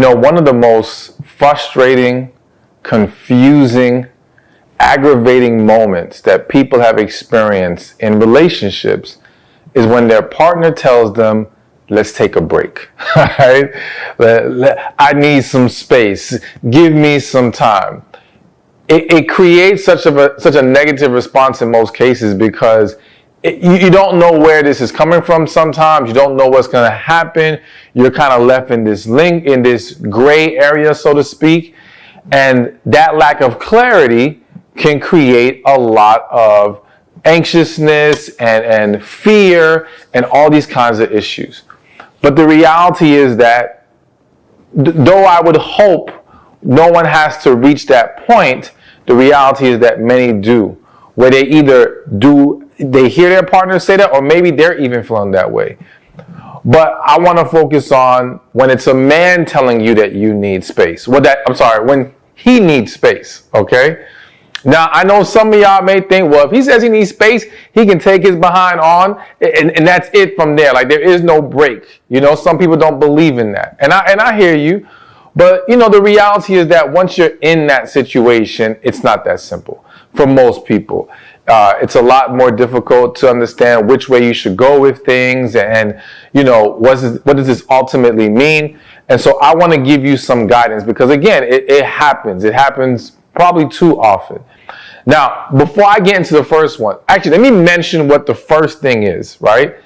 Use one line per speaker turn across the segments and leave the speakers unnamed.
One of the most frustrating, confusing, aggravating moments that people have experienced in relationships is when their partner tells them, let's take a break. Right? I need some space. Give me some time. It creates such a negative response in most cases because you don't know where this is coming from sometimes. You don't know what's going to happen. You're kind of left in this gray area, so to speak. And that lack of clarity can create a lot of anxiousness and fear and all these kinds of issues. But the reality is that though I would hope no one has to reach that point, the reality is that many do, where they either they hear their partner say that, or maybe they're even feeling that way. But I want to focus on when it's a man telling you that you need space. When he needs space, okay? Now, I know some of y'all may think, well, if he says he needs space, he can take his behind on, and that's it from there. Like, there is no break. Some people don't believe in that. And I hear you. But, the reality is that once you're in that situation, it's not that simple for most people. It's a lot more difficult to understand which way you should go with things and what does this ultimately mean? And so I want to give you some guidance because, again, it happens. It happens probably too often. Now, before I get into the first one, actually, let me mention what the first thing is, right?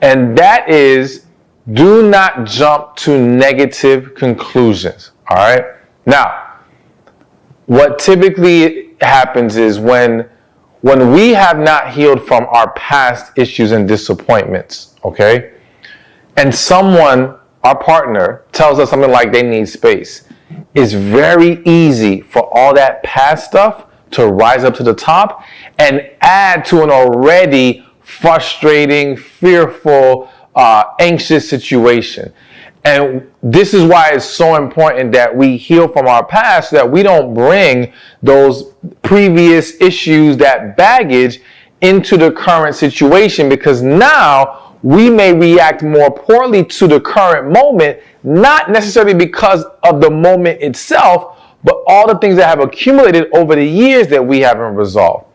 And that is, do not jump to negative conclusions, all right? Now, what typically happens is when we have not healed from our past issues and disappointments, okay? And someone, our partner, tells us something like they need space. It's very easy for all that past stuff to rise up to the top and add to an already frustrating, fearful, anxious situation. And this is why it's so important that we heal from our past, so that we don't bring those previous issues, that baggage, into the current situation, because now we may react more poorly to the current moment, not necessarily because of the moment itself, but all the things that have accumulated over the years that we haven't resolved.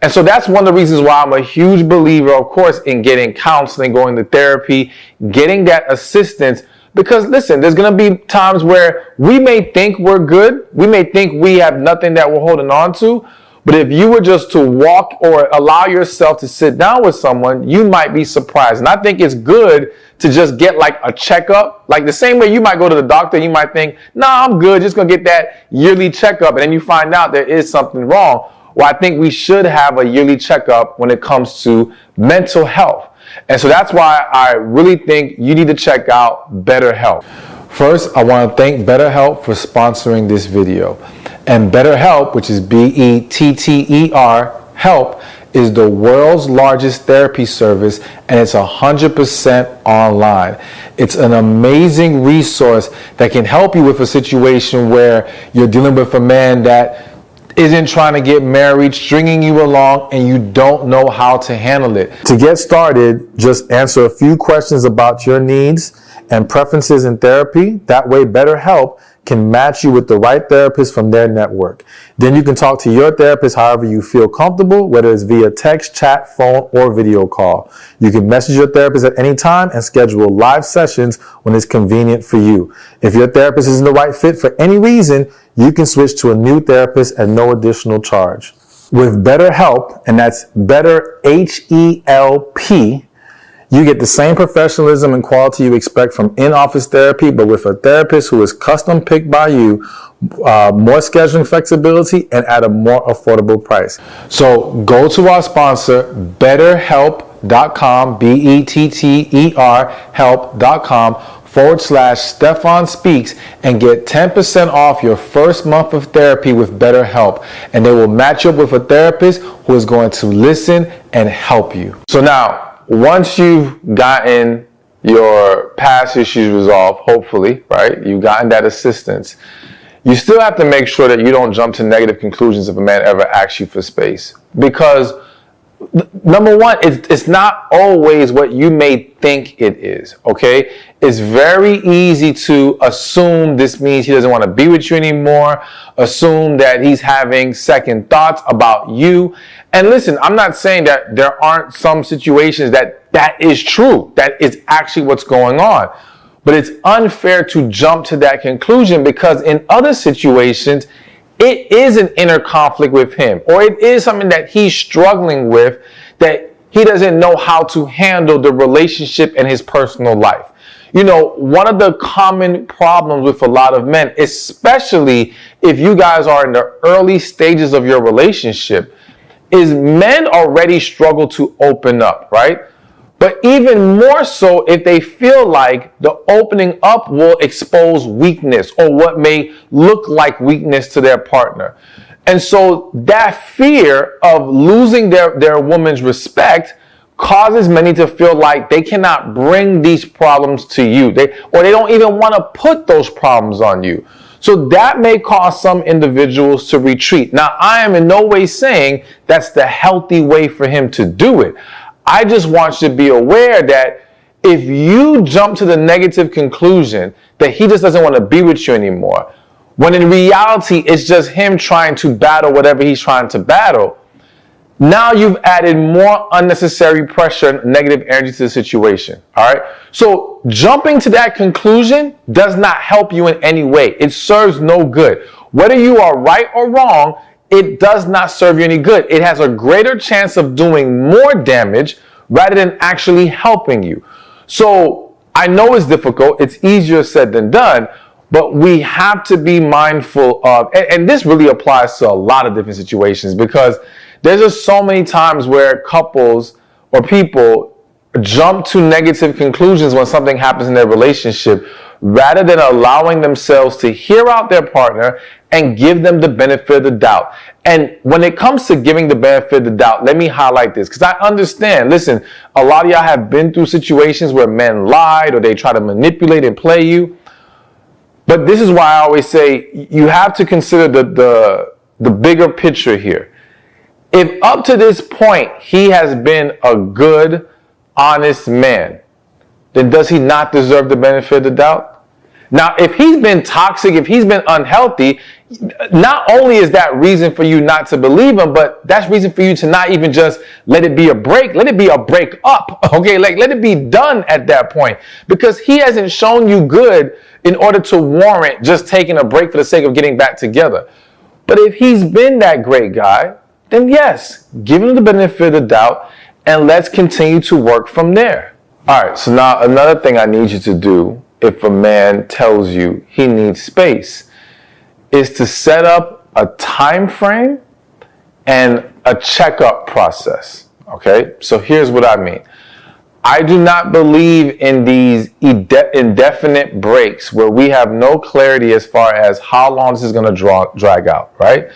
And so that's one of the reasons why I'm a huge believer, of course, in getting counseling, going to therapy, getting that assistance. Because listen, there's going to be times where we may think we're good. We may think we have nothing that we're holding on to. But if you were just to walk or allow yourself to sit down with someone, you might be surprised. And I think it's good to just get like a checkup. Like the same way you might go to the doctor, you might think, nah, I'm good, just going to get that yearly checkup. And then you find out there is something wrong. Well, I think we should have a yearly checkup when it comes to mental health. And so that's why I really think you need to check out BetterHelp. First, I want to thank BetterHelp for sponsoring this video. And BetterHelp, which is BETTER, help, is the world's largest therapy service, and it's 100% online. It's an amazing resource that can help you with a situation where you're dealing with a man that isn't trying to get married, stringing you along, and you don't know how to handle it. To get started, just answer a few questions about your needs and preferences in therapy. That way, BetterHelp can match you with the right therapist from their network. Then you can talk to your therapist however you feel comfortable, whether it's via text, chat, phone, or video call. You can message your therapist at any time and schedule live sessions when it's convenient for you. If your therapist isn't the right fit for any reason, you can switch to a new therapist at no additional charge. With BetterHelp, and that's Better H-E-L-P, you get the same professionalism and quality you expect from in-office therapy, but with a therapist who is custom picked by you, more scheduling flexibility, and at a more affordable price. So go to our sponsor, betterhelp.com, BETTER, help.com/Stephan Speaks, and get 10% off your first month of therapy with BetterHelp. And they will match you up with a therapist who is going to listen and help you. So now, once you've gotten your past issues resolved, hopefully, right? You've gotten that assistance. You still have to make sure that you don't jump to negative conclusions if a man ever asks you for space. Because number one, it's not always what you may think it is, okay? It's very easy to assume this means he doesn't want to be with you anymore, assume that he's having second thoughts about you. And listen, I'm not saying that there aren't some situations that is true, that is actually what's going on. But it's unfair to jump to that conclusion, because in other situations, it is an inner conflict with him, or it is something that he's struggling with, that he doesn't know how to handle the relationship in his personal life. You know, one of the common problems with a lot of men, especially if you guys are in the early stages of your relationship, is men already struggle to open up, right? But even more so if they feel like the opening up will expose weakness, or what may look like weakness to their partner. And so that fear of losing their woman's respect causes many to feel like they cannot bring these problems to you. They don't even want to put those problems on you. So that may cause some individuals to retreat. Now, I am in no way saying that's the healthy way for him to do it. I just want you to be aware that if you jump to the negative conclusion that he just doesn't want to be with you anymore, when in reality it's just him trying to battle whatever he's trying to battle, now you've added more unnecessary pressure and negative energy to the situation. All right. So jumping to that conclusion does not help you in any way. It serves no good. Whether you are right or wrong, it does not serve you any good. It has a greater chance of doing more damage rather than actually helping you. So I know it's difficult. It's easier said than done, but we have to be mindful of, and this really applies to a lot of different situations, because there's just so many times where couples or people jump to negative conclusions when something happens in their relationship, rather than allowing themselves to hear out their partner and give them the benefit of the doubt. And when it comes to giving the benefit of the doubt, let me highlight this, because I understand, listen, a lot of y'all have been through situations where men lied or they try to manipulate and play you. But this is why I always say you have to consider the bigger picture here. If up to this point he has been a good, honest man, then does he not deserve the benefit of the doubt? Now, if he's been toxic, if he's been unhealthy, not only is that reason for you not to believe him, but that's reason for you to not even just let it be a break. Let it be a break up, okay? Like, let it be done at that point, because he hasn't shown you good in order to warrant just taking a break for the sake of getting back together. But if he's been that great guy, then yes, give him the benefit of the doubt, and let's continue to work from there. All right, so now another thing I need you to do, if a man tells you he needs space, is to set up a time frame and a checkup process. Okay, so here's what I mean. I do not believe in these indefinite breaks where we have no clarity as far as how long this is going to drag out, right?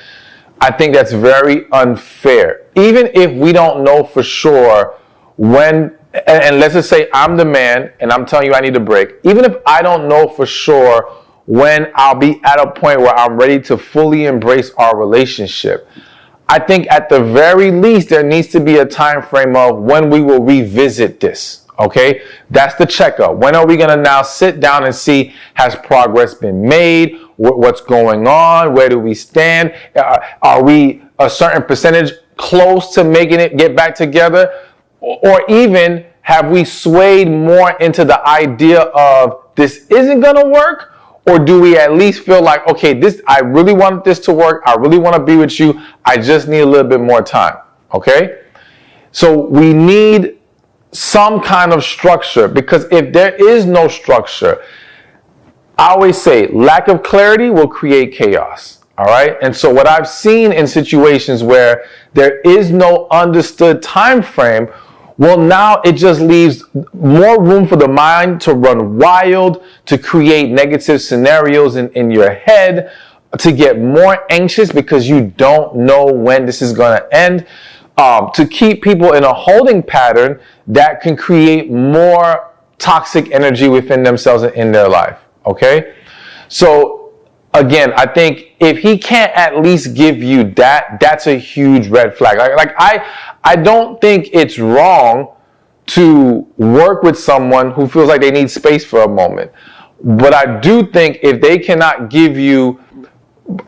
I think that's very unfair. Even if we don't know for sure when, and let's just say I'm the man and I'm telling you I need a break. Even if I don't know for sure when I'll be at a point where I'm ready to fully embrace our relationship, I think at the very least there needs to be a time frame of when we will revisit this. Okay, that's the checkup. When are we going to now sit down and see, has progress been made? What's going on? Where do we stand? Are we a certain percentage close to making it get back together? Or even have we swayed more into the idea of this isn't going to work? Or do we at least feel like, okay, I really want this to work. I really want to be with you. I just need a little bit more time. Okay? So we need some kind of structure, because if there is no structure, I always say lack of clarity will create chaos. All right. And so what I've seen in situations where there is no understood time frame, well, now it just leaves more room for the mind to run wild, to create negative scenarios in your head, to get more anxious because you don't know when this is going to end, to keep people in a holding pattern that can create more toxic energy within themselves and in their life. Okay? So again, I think if he can't at least give you that, that's a huge red flag. I don't think it's wrong to work with someone who feels like they need space for a moment. But I do think if they cannot give you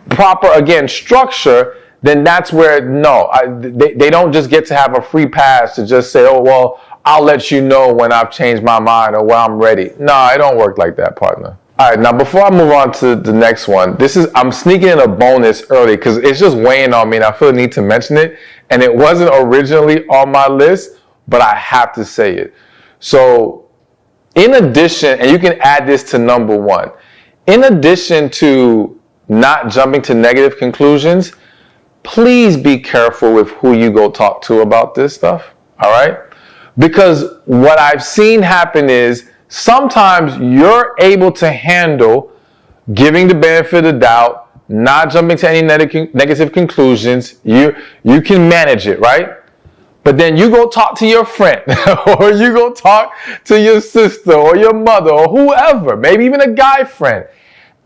proper, again, structure, then that's where, they don't just get to have a free pass to just say, oh, well, I'll let you know when I've changed my mind or when I'm ready. No, it don't work like that, partner. All right, now before I move on to the next one, I'm sneaking in a bonus early because it's just weighing on me and I feel the need to mention it. And it wasn't originally on my list, but I have to say it. So in addition, and you can add this to number one, in addition to not jumping to negative conclusions, please be careful with who you go talk to about this stuff, all right? Because what I've seen happen is sometimes you're able to handle giving the benefit of the doubt, not jumping to any negative conclusions. You can manage it, right? But then you go talk to your friend or you go talk to your sister or your mother or whoever, maybe even a guy friend.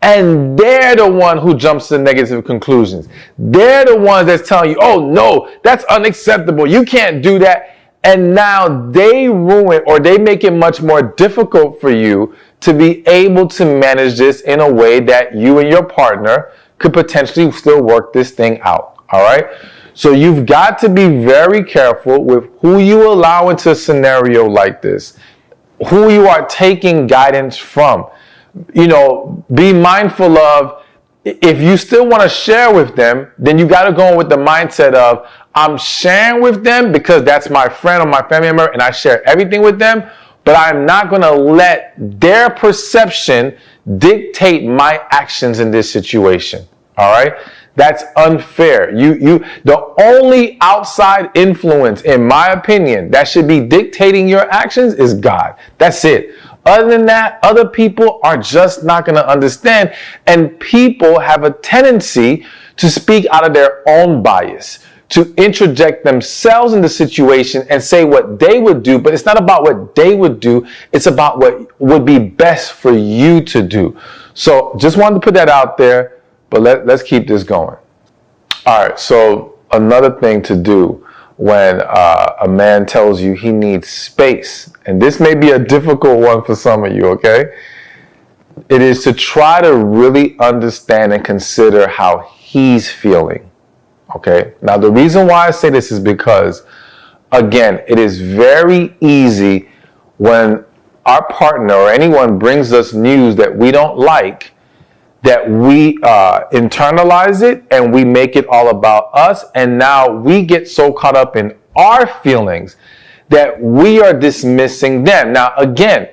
And they're the one who jumps to negative conclusions. They're the ones that's telling you, oh no, that's unacceptable. You can't do that. And now they ruin or they make it much more difficult for you to be able to manage this in a way that you and your partner could potentially still work this thing out. All right. So you've got to be very careful with who you allow into a scenario like this, who you are taking guidance from. Be mindful of, if you still want to share with them, then you got to go in with the mindset of, I'm sharing with them because that's my friend or my family member and I share everything with them, but I'm not going to let their perception dictate my actions in this situation. All right? That's unfair. The only outside influence, in my opinion, that should be dictating your actions is God. That's it. Other than that, other people are just not going to understand. And people have a tendency to speak out of their own bias, to interject themselves in the situation and say what they would do. But it's not about what they would do. It's about what would be best for you to do. So just wanted to put that out there, but let's keep this going. All right. So another thing to do when a man tells you he needs space, and this may be a difficult one for some of you, okay? It is to try to really understand and consider how he's feeling, okay? Now, the reason why I say this is because, again, it is very easy when our partner or anyone brings us news that we don't like, that we internalize it and we make it all about us. And now we get so caught up in our feelings that we are dismissing them. Now, again,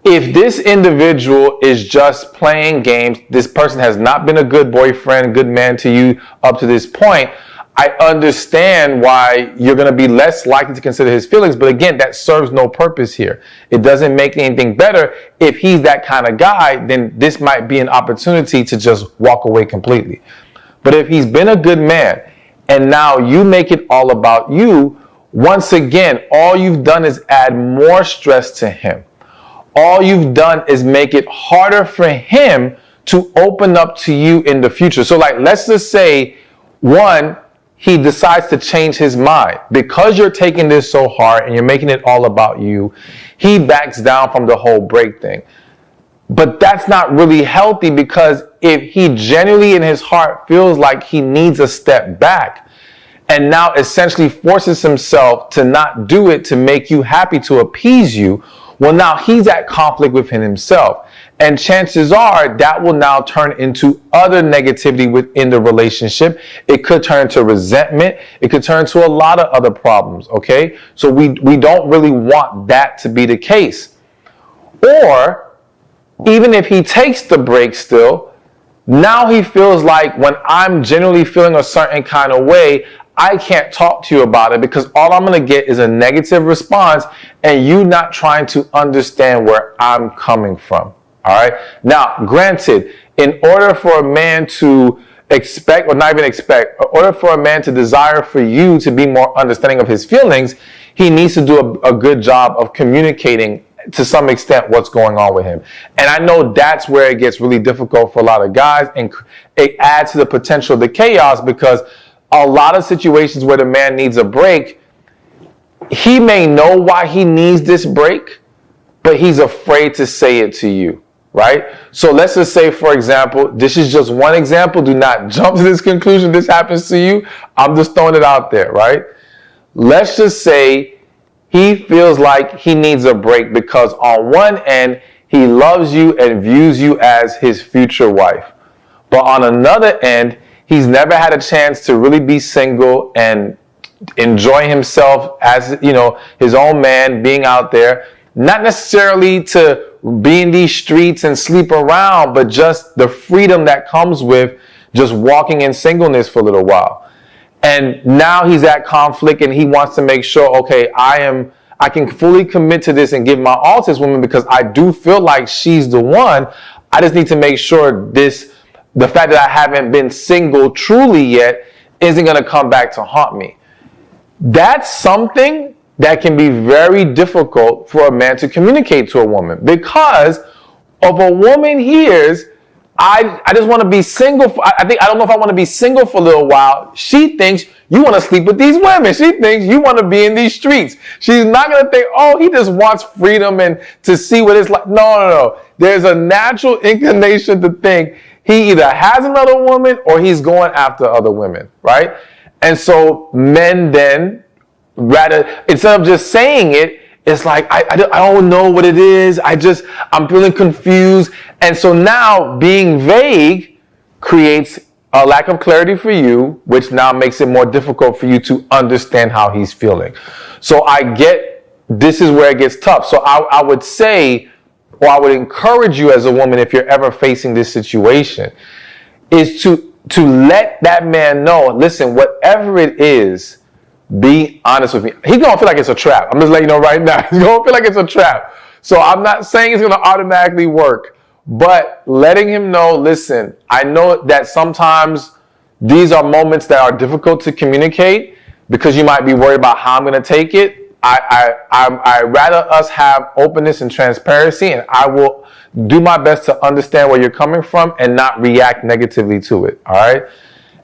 if this individual is just playing games, this person has not been a good boyfriend, good man to you up to this point, I understand why you're going to be less likely to consider his feelings. But again, that serves no purpose here. It doesn't make anything better. If he's that kind of guy, then this might be an opportunity to just walk away completely. But if he's been a good man and now you make it all about you, once again, all you've done is add more stress to him. All you've done is make it harder for him to open up to you in the future. So let's just say, one, he decides to change his mind. Because you're taking this so hard and you're making it all about you, he backs down from the whole break thing. But that's not really healthy, because if he genuinely in his heart feels like he needs a step back and now essentially forces himself to not do it to make you happy, to appease you, well, now he's at conflict within himself. And chances are that will now turn into other negativity within the relationship. It could turn into resentment. It could turn to a lot of other problems, okay? So we don't really want that to be the case. Or even if he takes the break still, now he feels like, when I'm genuinely feeling a certain kind of way, I can't talk to you about it because all I'm going to get is a negative response and you not trying to understand where I'm coming from. All right. Now, granted, in order for a man to expect, or not even expect, in order for a man to desire for you to be more understanding of his feelings, he needs to do a good job of communicating to some extent what's going on with him. And I know that's where it gets really difficult for a lot of guys, and it adds to the potential of the chaos, because a lot of situations where the man needs a break, he may know why he needs this break, but he's afraid to say it to you, right? So let's just say, for example, this is just one example. Do not jump to this conclusion. This happens to you. I'm just throwing it out there, right? Let's just say he feels like he needs a break because on one end, he loves you and views you as his future wife. But on another end, he's never had a chance to really be single and enjoy himself as, his own man, being out there. Not necessarily to be in these streets and sleep around, but just the freedom that comes with just walking in singleness for a little while. And now he's at conflict, and he wants to make sure, okay, I can fully commit to this and give my all to this woman because I do feel like she's the one. I just need to make sure the fact that I haven't been single truly yet isn't going to come back to haunt me. That's something that can be very difficult for a man to communicate to a woman, because if a woman hears, I just want to be single. I don't know if I want to be single for a little while. She thinks you want to sleep with these women. She thinks you want to be in these streets. She's not going to think, oh, he just wants freedom and to see what it's like. No. There's a natural inclination to think he either has another woman or he's going after other women, right? And so men then, rather, instead of just saying it, it's like, I don't know what it is. I'm feeling confused. And so now being vague creates a lack of clarity for you, which now makes it more difficult for you to understand how he's feeling. So I get, this is where it gets tough. So I would say, or I would encourage you as a woman, if you're ever facing this situation, is to let that man know, listen, whatever it is, be honest with me. He's going to feel like it's a trap. I'm just letting you know right now. He's going to feel like it's a trap. So I'm not saying it's going to automatically work, but letting him know, listen, I know that sometimes these are moments that are difficult to communicate because you might be worried about how I'm going to take it. I rather us have openness and transparency, and I will do my best to understand where you're coming from and not react negatively to it. All right.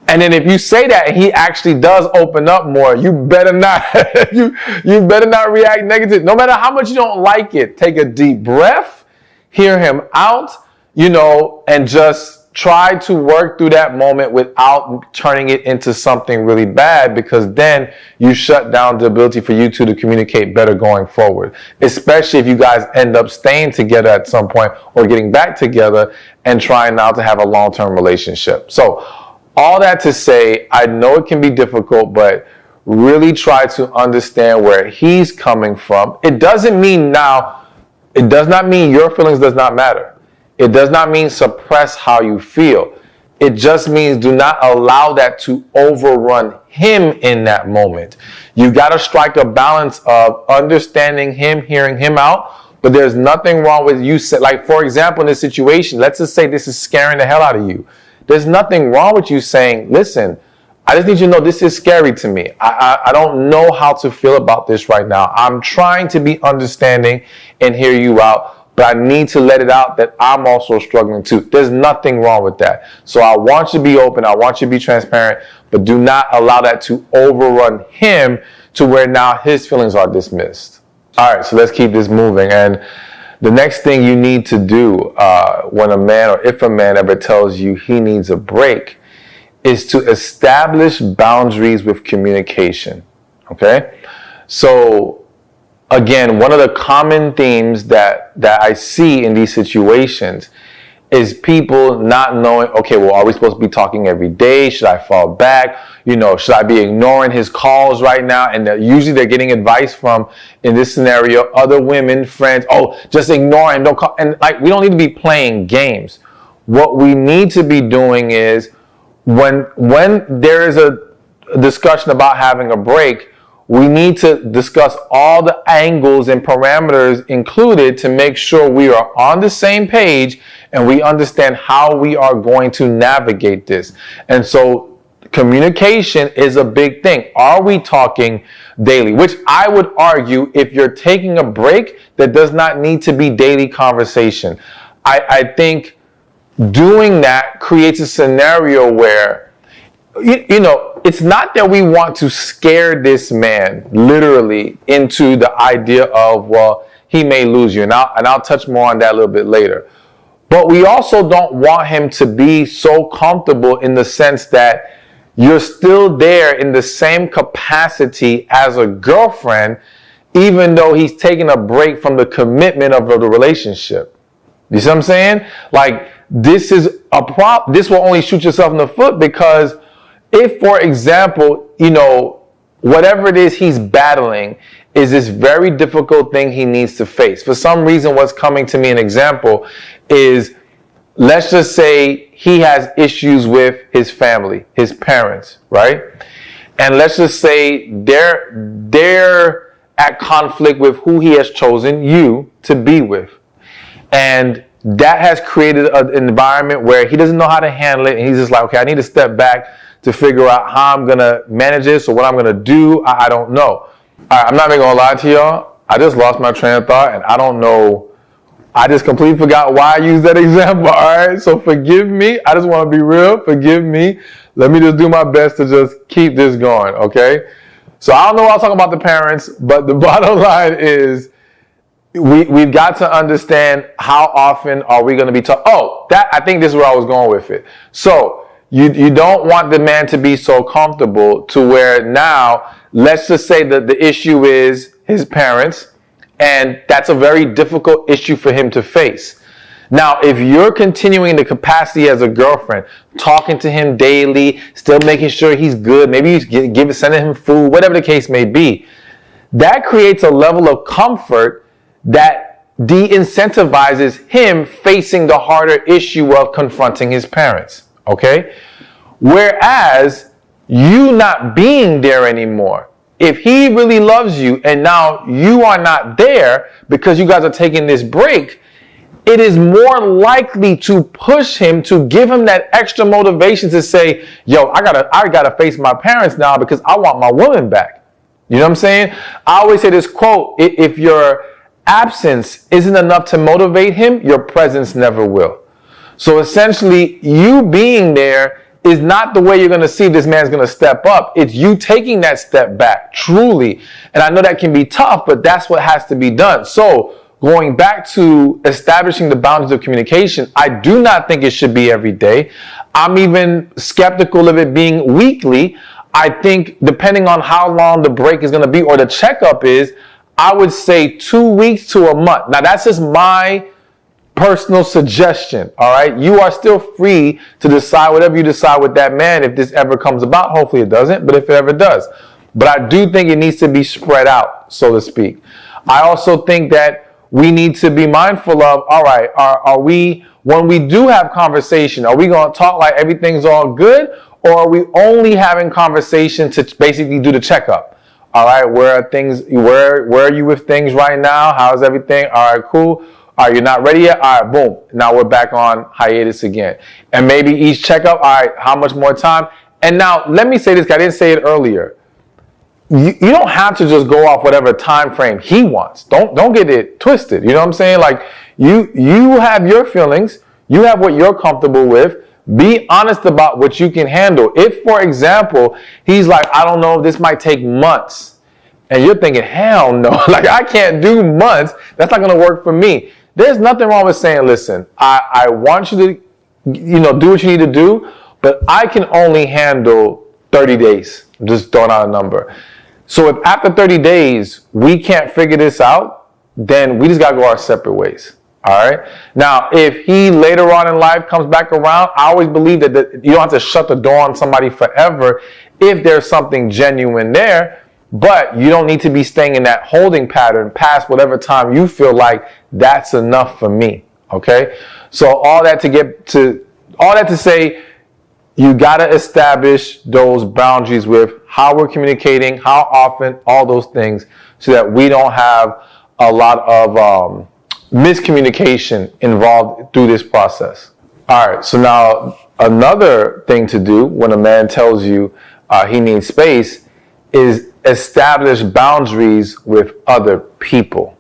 And then if you say that and he actually does open up more, you better not, you better not react negative. No matter how much you don't like it, take a deep breath, hear him out, and just try to work through that moment without turning it into something really bad, because then you shut down the ability for you two to communicate better going forward, especially if you guys end up staying together at some point or getting back together and trying now to have a long-term relationship. So all that to say, I know it can be difficult, but really try to understand where he's coming from. It does not mean your feelings does not matter. It does not mean suppress how you feel. It just means do not allow that to overrun him in that moment. You got to strike a balance of understanding him, hearing him out, but there's nothing wrong with you. Like, for example, in this situation, let's just say this is scaring the hell out of you. There's nothing wrong with you saying, listen, I just need you to know this is scary to me. I don't know how to feel about this right now. I'm trying to be understanding and hear you out, but I need to let it out that I'm also struggling too. There's nothing wrong with that. So I want you to be open. I want you to be transparent, but do not allow that to overrun him to where now his feelings are dismissed. All right, so let's keep this moving. And the next thing you need to do when a man, or if a man ever tells you he needs a break, is to establish boundaries with communication. Okay? So again, one of the common themes that I see in these situations is people not knowing, okay, well, are we supposed to be talking every day? Should I fall back? Should I be ignoring his calls right now? And usually they're getting advice from, in this scenario, other women, friends. Oh, just ignore him. Don't call. And we don't need to be playing games. What we need to be doing is when there is a discussion about having a break, we need to discuss all the angles and parameters included to make sure we are on the same page and we understand how we are going to navigate this. And so Communication is a big thing. Are we talking daily? Which I would argue, if you're taking a break, that does not need to be daily conversation. I think doing that creates a scenario where, it's not that we want to scare this man literally into the idea of, well, he may lose you. And I'll touch more on that a little bit later. But we also don't want him to be so comfortable in the sense that you're still there in the same capacity as a girlfriend, even though he's taking a break from the commitment of the relationship. You see what I'm saying? Like, this is a problem. This will only shoot yourself in the foot, because if, for example, whatever it is he's battling is this very difficult thing he needs to face. For some reason, what's coming to me, an example, is, let's just say he has issues with his family, his parents, right? And let's just say they're at conflict with who he has chosen you to be with. And that has created an environment where he doesn't know how to handle it. And he's just like, okay, I need to step back to figure out how I'm going to manage this or what I'm going to do. I don't know. I'm not even going to lie to y'all. I just lost my train of thought, and I don't know. I just completely forgot why I used that example. All right. So forgive me. I just want to be real. Forgive me. Let me just do my best to just keep this going. Okay. So I don't know what I was talking about the parents, but the bottom line is we've got to understand how often are we going to be taught. I think this is where I was going with it. So you don't want the man to be so comfortable to where now, let's just say that the issue is his parents, and that's a very difficult issue for him to face. Now, if you're continuing the capacity as a girlfriend, talking to him daily, still making sure he's good, maybe you sending him food, whatever the case may be, that creates a level of comfort that de-incentivizes him facing the harder issue of confronting his parents. Okay? Whereas you not being there anymore, if he really loves you and now you are not there because you guys are taking this break, it is more likely to push him, to give him that extra motivation to say, yo, I gotta face my parents now because I want my woman back. You know what I'm saying? I always say this quote, if your absence isn't enough to motivate him, your presence never will. So essentially, you being there is not the way you're going to see if this man's going to step up. It's you taking that step back, truly. And I know that can be tough, but that's what has to be done. So going back to establishing the boundaries of communication, I do not think it should be every day. I'm even skeptical of it being weekly. I think depending on how long the break is going to be or the checkup is, I would say 2 weeks to a month. Now, that's just my personal suggestion, all right? You are still free to decide whatever you decide with that man if this ever comes about. Hopefully it doesn't, but if it ever does. But I do think it needs to be spread out, so to speak. I also think that we need to be mindful of, all right, are we, when we do have conversation, are we going to talk like everything's all good, or are we only having conversation to basically do the checkup? All right, where are you with things right now? How's everything? All right, cool. All right, you're not ready yet? All right, boom. Now we're back on hiatus again. And maybe each checkup, all right, how much more time? And now, let me say this, because I didn't say it earlier. You don't have to just go off whatever time frame he wants. Don't get it twisted. You know what I'm saying? Like, you have your feelings. You have what you're comfortable with. Be honest about what you can handle. If, for example, he's like, I don't know, this might take months. And you're thinking, hell no, like I can't do months. That's not going to work for me. There's nothing wrong with saying, listen, I want you to, do what you need to do, but I can only handle 30 days. I'm just throwing out a number. So if after 30 days, we can't figure this out, then we just got to go our separate ways. All right. Now, if he later on in life comes back around, I always believe that you don't have to shut the door on somebody forever if there's something genuine there, but you don't need to be staying in that holding pattern past whatever time you feel like that's enough for me. Okay. So all that to say, you got to establish those boundaries with how we're communicating, how often, all those things, so that we don't have a lot of miscommunication involved through this process. All right. So now another thing to do when a man tells you he needs space is establish boundaries with other people.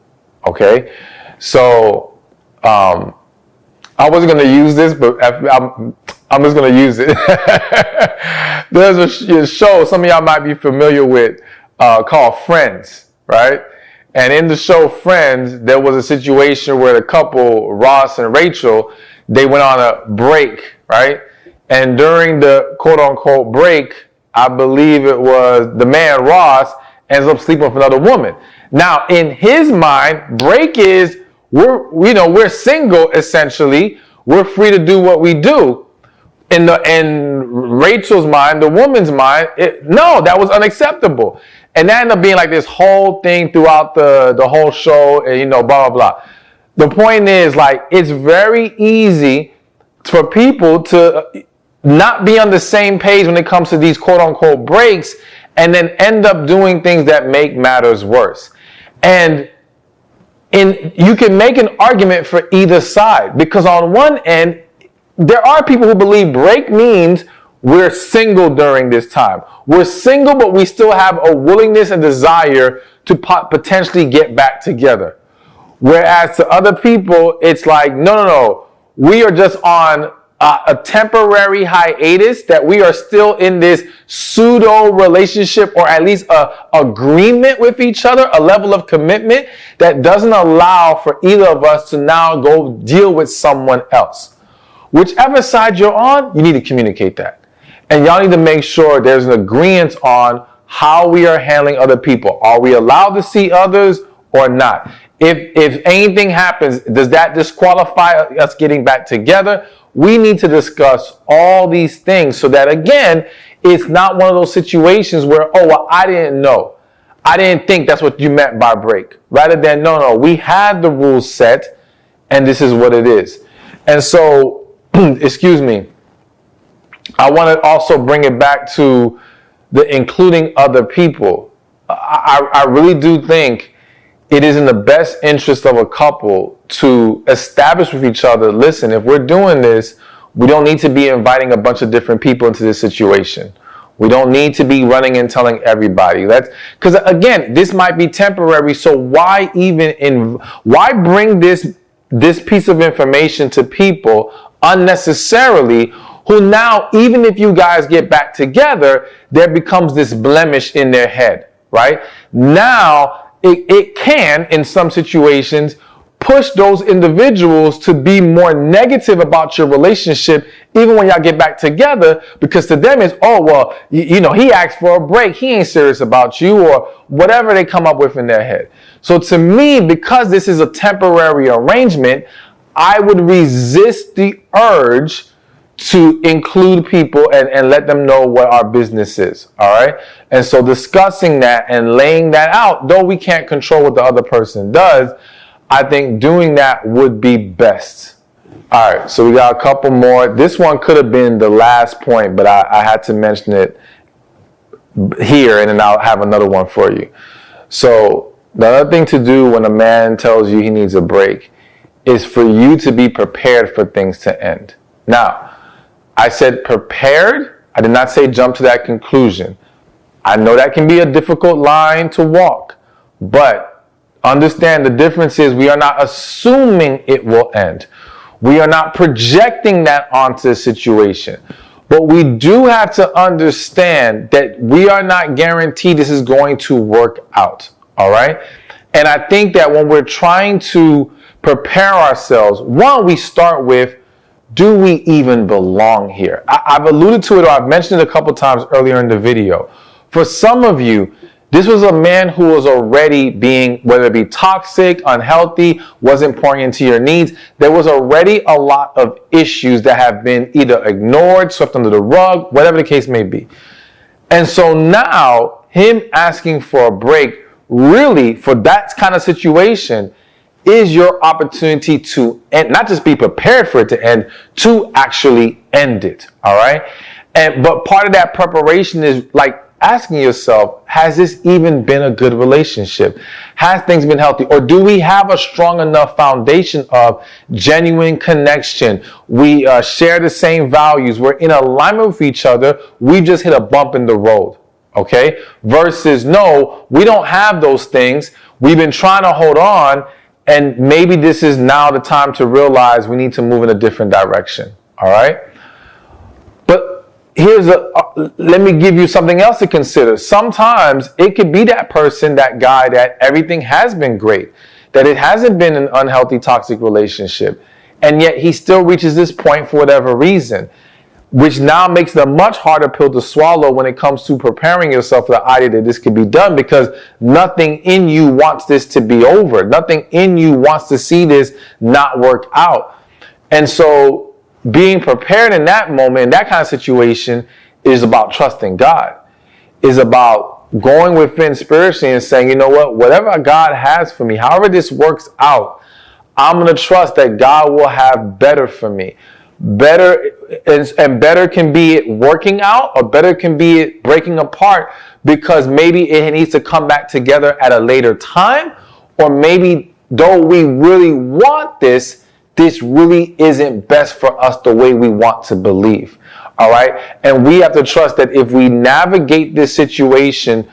Okay. So I wasn't going to use this, but I'm just going to use it. There's a show some of y'all might be familiar with called Friends, right? And in the show Friends, there was a situation where the couple, Ross and Rachel, they went on a break, right? And during the quote-unquote break, I believe it was the man, Ross, ends up sleeping with another woman. Now, in his mind, break is, we're single, essentially. We're free to do what we do. In Rachel's mind, the woman's mind, no, that was unacceptable. And that ended up being like this whole thing throughout the whole show, and blah, blah, blah. The point is, like, it's very easy for people to not be on the same page when it comes to these quote-unquote breaks, and then end up doing things that make matters worse. And you can make an argument for either side, because on one end, there are people who believe break means we're single during this time. We're single, but we still have a willingness and desire to potentially get back together. Whereas to other people, it's like, no. We are just on a temporary hiatus, that we are still in this pseudo relationship, or at least a agreement with each other, a level of commitment that doesn't allow for either of us to now go deal with someone else. Whichever side you're on, you need to communicate that. And y'all need to make sure there's an agreement on how we are handling other people. Are we allowed to see others or not? If anything happens, does that disqualify us getting back together? We need to discuss all these things so that, again, it's not one of those situations where, oh, well, I didn't know. I didn't think that's what you meant by break. Rather than, no, we had the rules set, and this is what it is. And so, excuse me, I want to also bring it back to the including other people. I really do think it is in the best interest of a couple to establish with each other, listen, if we're doing this, we don't need to be inviting a bunch of different people into this situation. We don't need to be running and telling everybody. Because again, this might be temporary, so why bring this piece of information to people unnecessarily, who now, even if you guys get back together, there becomes this blemish in their head, right? Now, it can, in some situations, push those individuals to be more negative about your relationship, even when y'all get back together, because to them it's, oh, well, he asked for a break. He ain't serious about you, or whatever they come up with in their head. So to me, because this is a temporary arrangement, I would resist the urge to include people and let them know what our business is, all right? And so discussing that and laying that out, though we can't control what the other person does, I think doing that would be best. All right, so we got a couple more. This one could have been the last point, but I had to mention it here, and then I'll have another one for you. So the other thing to do when a man tells you he needs a break is for you to be prepared for things to end. Now, I said prepared. I did not say jump to that conclusion. I know that can be a difficult line to walk, but understand the difference is we are not assuming it will end. We are not projecting that onto the situation. But we do have to understand that we are not guaranteed this is going to work out. All right? And I think that when we're trying to prepare ourselves, one, we start with, do we even belong here? I've alluded to it, or I've mentioned it a couple times earlier in the video. For some of you, this was a man who was already being, whether it be toxic, unhealthy, wasn't pouring into your needs. There was already a lot of issues that have been either ignored, swept under the rug, whatever the case may be. And so now, him asking for a break, really, for that kind of situation, is your opportunity to end, not just be prepared for it to end, to actually end it. All right. But part of that preparation is like asking yourself, has this even been a good relationship? Has things been healthy? Or do we have a strong enough foundation of genuine connection? We share the same values. We're in alignment with each other. We just hit a bump in the road. Okay? Versus, no, we don't have those things. We've been trying to hold on, and maybe this is now the time to realize we need to move in a different direction. All right? But let me give you something else to consider. Sometimes it could be that person, that guy, that everything has been great, that it hasn't been an unhealthy, toxic relationship, and yet he still reaches this point for whatever reason, which now makes it a much harder pill to swallow when it comes to preparing yourself for the idea that this could be done, because nothing in you wants this to be over. Nothing in you wants to see this not work out. And so being prepared in that moment, in that kind of situation, is about trusting God. Is about going within spiritually and saying, you know what, whatever God has for me, however this works out, I'm going to trust that God will have better for me. Better, and better can be it working out, or better can be it breaking apart, because maybe it needs to come back together at a later time, or maybe though we really want this really isn't best for us the way we want to believe. All right? And we have to trust that if we navigate this situation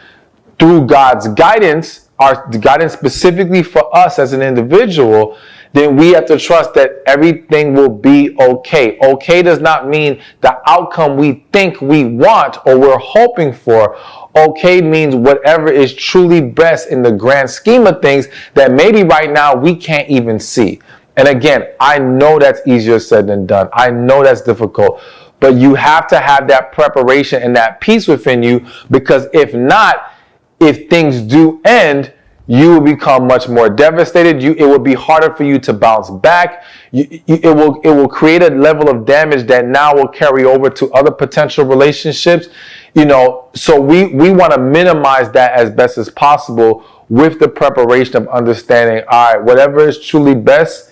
through God's guidance, our guidance specifically for us as an individual, then we have to trust that everything will be okay. Okay does not mean the outcome we think we want or we're hoping for. Okay means whatever is truly best in the grand scheme of things that maybe right now we can't even see. And again, I know that's easier said than done. I know that's difficult. But you have to have that preparation and that peace within you, because if not, if things do end, you will become much more devastated. It will be harder for you to bounce back. It will create a level of damage that now will carry over to other potential relationships. So we want to minimize that as best as possible with the preparation of understanding, all right, whatever is truly best,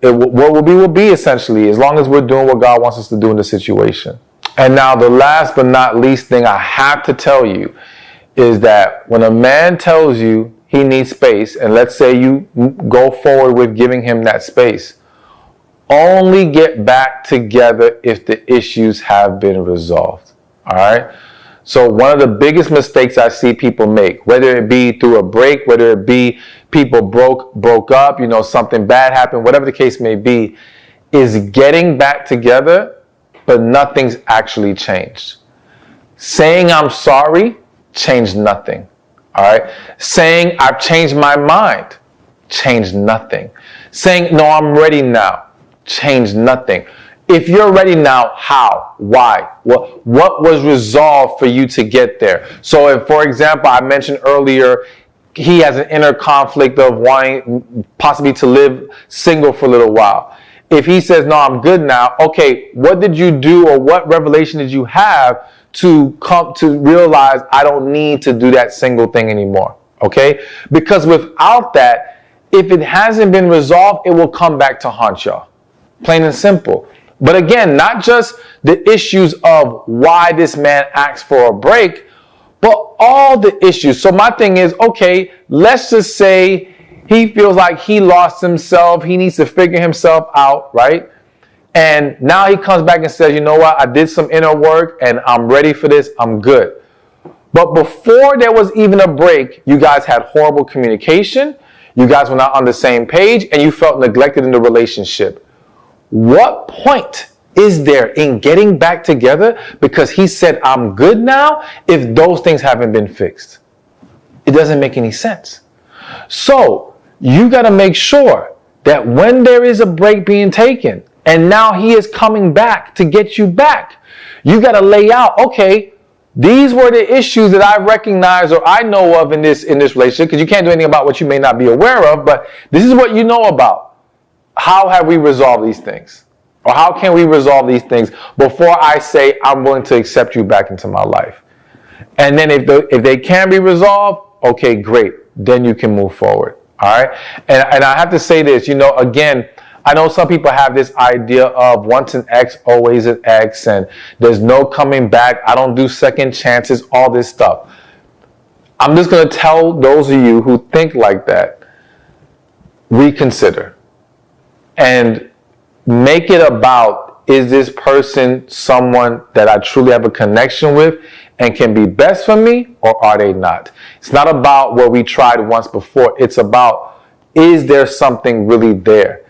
what will be essentially, as long as we're doing what God wants us to do in the situation. And now the last but not least thing I have to tell you is that when a man tells you he needs space, and let's say you go forward with giving him that space, only get back together if the issues have been resolved. All right? So one of the biggest mistakes I see people make, whether it be through a break, whether it be people broke up, something bad happened, whatever the case may be, is getting back together, but nothing's actually changed. Saying I'm sorry changed nothing. All right? Saying I've changed my mind changed nothing. Saying no, I'm ready now changed nothing. If you're ready now, how? Why? What was resolved for you to get there? So if, for example, I mentioned earlier, he has an inner conflict of wanting possibly to live single for a little while. If he says, no, I'm good now, okay, what did you do, or what revelation did you have to come to realize I don't need to do that single thing anymore? Okay? Because without that, if it hasn't been resolved, it will come back to haunt y'all. Plain and simple. But again, not just the issues of why this man asked for a break, but all the issues. So my thing is, okay, let's just say he feels like he lost himself. He needs to figure himself out, right? And now he comes back and says, you know what? I did some inner work and I'm ready for this. I'm good. But before there was even a break, you guys had horrible communication. You guys were not on the same page and you felt neglected in the relationship. What point is there in getting back together because he said, I'm good now, if those things haven't been fixed? It doesn't make any sense. So you got to make sure that when there is a break being taken and now he is coming back to get you back, you got to lay out, okay, these were the issues that I recognize or I know of in this relationship, because you can't do anything about what you may not be aware of, but this is what you know about. How have we resolved these things? Or how can we resolve these things before I say I'm willing to accept you back into my life? And then if they can be resolved, okay, great. Then you can move forward. All right? And I have to say this, again, I know some people have this idea of once an ex, always an ex, and there's no coming back. I don't do second chances, all this stuff. I'm just going to tell those of you who think like that, reconsider and make it about, is this person someone that I truly have a connection with and can be best for me, or are they not? It's not about what we tried once before. It's about, is there something really there?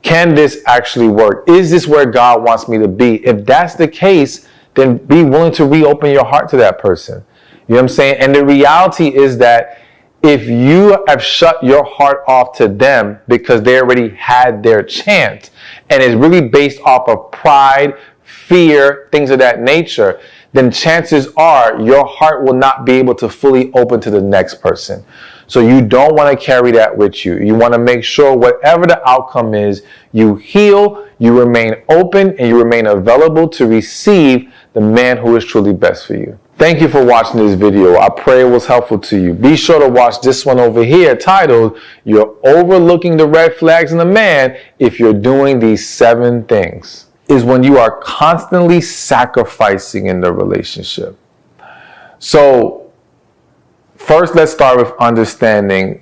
Can this actually work? Is this where God wants me to be? If that's the case, then be willing to reopen your heart to that person. You know what I'm saying? And the reality is that if you have shut your heart off to them because they already had their chance, and it's really based off of pride, fear, things of that nature, then chances are your heart will not be able to fully open to the next person. So you don't want to carry that with you. You want to make sure whatever the outcome is, you heal, you remain open, and you remain available to receive the man who is truly best for you. Thank you for watching this video. I pray it was helpful to you. Be sure to watch this one over here titled, You're Overlooking the Red Flags in a Man If You're Doing These 7 Things. Is when you are constantly sacrificing in the relationship. So, first let's start with understanding